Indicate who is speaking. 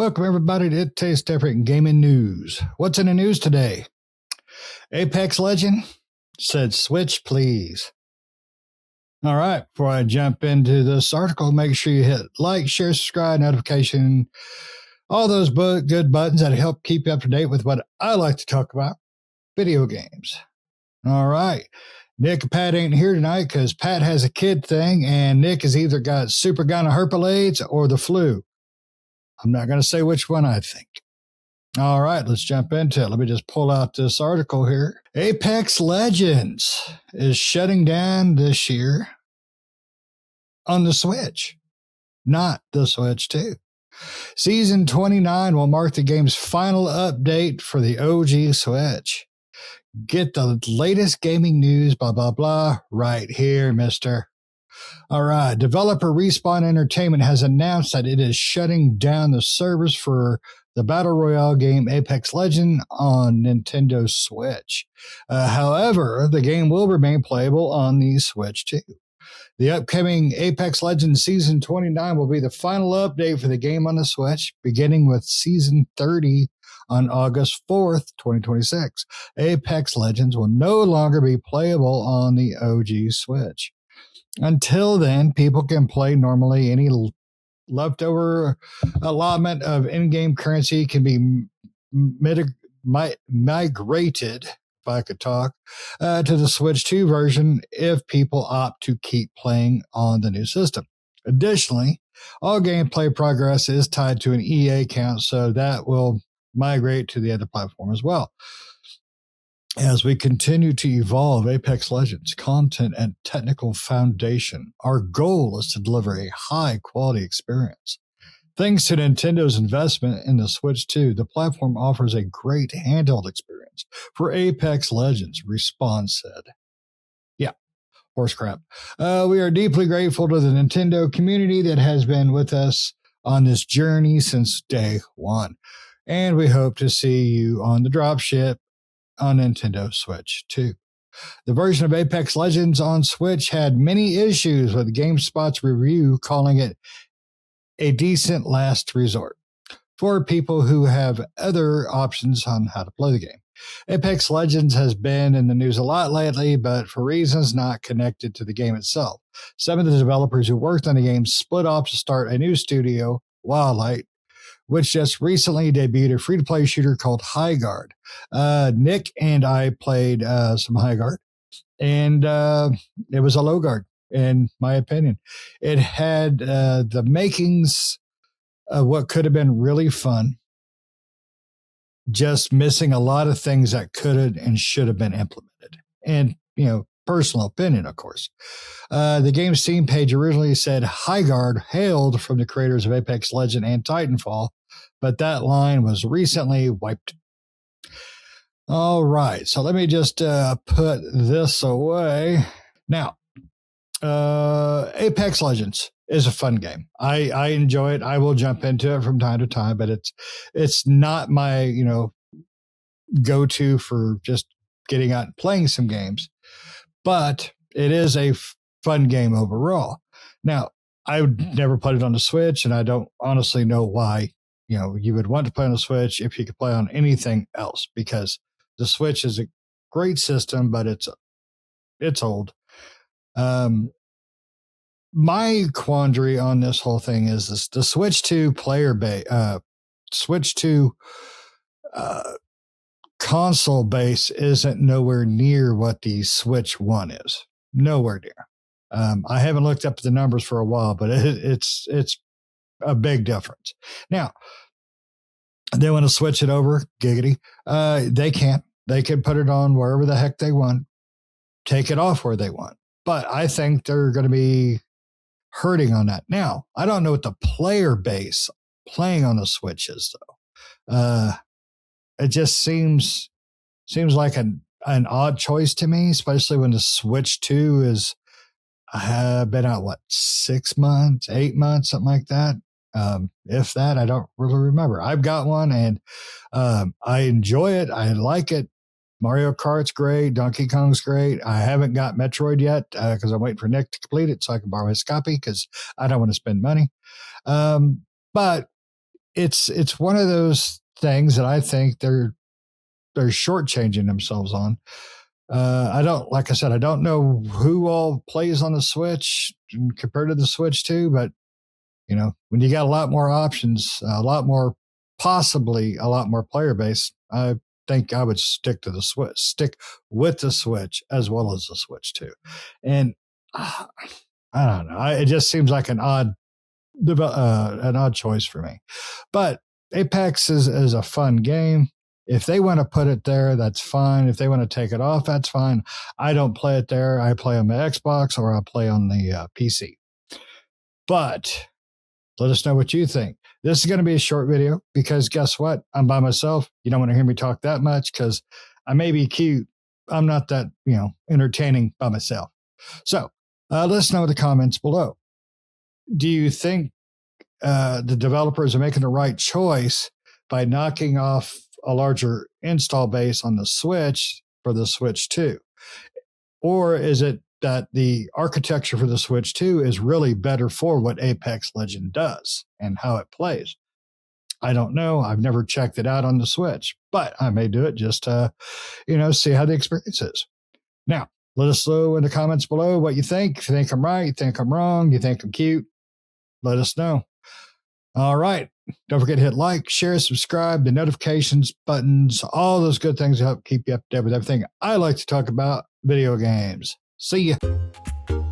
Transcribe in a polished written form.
Speaker 1: Welcome, everybody, to It Tastes Different Gaming News. What's in the news today? Apex Legend said, switch, please. All right, before I jump into this article, make sure you hit like, share, subscribe, notification, all those good buttons that help keep you up to date with what I like to talk about, video games. All right. Nick and Pat ain't here tonight because Pat has a kid thing, and Nick has either got super gonorrhea or the flu. I'm not going to say which one I think. All right, let's jump into it. Let me just pull out this article here. Apex Legends is shutting down this year on the Switch, not the Switch 2. Season 29 will mark the game's final update for the OG Switch. Get the latest gaming news, blah, blah, blah, right here, mister. All right. Developer Respawn Entertainment has announced that it is shutting down the servers for the Battle Royale game Apex Legends on Nintendo Switch. However, the game will remain playable on the Switch too. The upcoming Apex Legends Season 29 will be the final update for the game on the Switch, beginning with Season 30 on August 4th, 2026. Apex Legends will no longer be playable on the OG Switch. Until then, people can play normally. Any leftover allotment of in-game currency can be migrated, if I could talk, to the Switch 2 version if people opt to keep playing on the new system. Additionally, all gameplay progress is tied to an EA account, so that will migrate to the other platform as well. As we continue to evolve Apex Legends content and technical foundation, our goal is to deliver a high-quality experience. Thanks to Nintendo's investment in the Switch 2, the platform offers a great handheld experience for Apex Legends, Respawn said. Yeah, horse crap. We are deeply grateful to the Nintendo community that has been with us on this journey since day one, and we hope to see you on the dropship on Nintendo Switch 2. The version of Apex Legends on Switch had many issues, with GameSpot's review calling it a decent last resort for people who have other options on how to play the game. Apex Legends has been in the news a lot lately, but for reasons not connected to the game itself. Some of the developers who worked on the game split off to start a new studio, Wildlight, which just recently debuted a free-to-play shooter called Highguard. Nick and I played some Highguard, and it was a low guard, in my opinion. It had the makings of what could have been really fun, just missing a lot of things that could have and should have been implemented. And, personal opinion, of course. The game's Steam page originally said Highguard hailed from the creators of Apex Legends and Titanfall, but that line was recently wiped. All right, so let me just put this away. Now, Apex Legends is a fun game. I enjoy it. I will jump into it from time to time, but it's not my, go-to for just getting out and playing some games. But it is a fun game overall. Now, I would never put it on the Switch, and I don't honestly know why, you would want to play on the Switch if you could play on anything else, because the Switch is a great system, but it's old. My quandary on this whole thing is this: the Switch 2 Switch 2 console base isn't nowhere near what the Switch 1 is. Nowhere near. I haven't looked up the numbers for a while, but it's a big difference. Now, they want to switch it over, giggity. They can't. They can put it on wherever the heck they want, take it off where they want. But I think they're going to be hurting on that. Now, I don't know what the player base playing on the Switch is, though. It just seems like an odd choice to me, especially when the Switch 2 is been out, 6 months, 8 months, something like that. If that, I don't really remember. I've got one, and I enjoy it. I like it. Mario Kart's great. Donkey Kong's great. I haven't got Metroid yet because I'm waiting for Nick to complete it so I can borrow his copy because I don't want to spend money. But it's one of those things that I think they're shortchanging themselves on. I don't, like I said, I don't know who all plays on the Switch compared to the Switch 2, but when you got a lot more options, possibly a lot more player base, I think I would stick with the Switch as well as the Switch 2. And I don't know. It just seems like an odd choice for me. But Apex is a fun game. If they want to put it there, that's fine. If they want to take it off, that's fine. I don't play it there. I play on the Xbox or I play on the PC. But let us know what you think. This is going to be a short video because guess what? I'm by myself. You don't want to hear me talk that much because I may be cute. I'm not that, entertaining by myself. So let us know in the comments below. Do you think the developers are making the right choice by knocking off a larger install base on the Switch for the Switch 2? Or is it that the architecture for the Switch 2 is really better for what Apex Legend does and how it plays? I don't know. I've never checked it out on the Switch, but I may do it just to, see how the experience is. Now, let us know in the comments below what you think. If you think I'm right, you think I'm wrong, you think I'm cute, let us know. All right. Don't forget to hit like, share, subscribe, the notifications buttons, all those good things to help keep you up to date with everything I like to talk about, video games. See ya.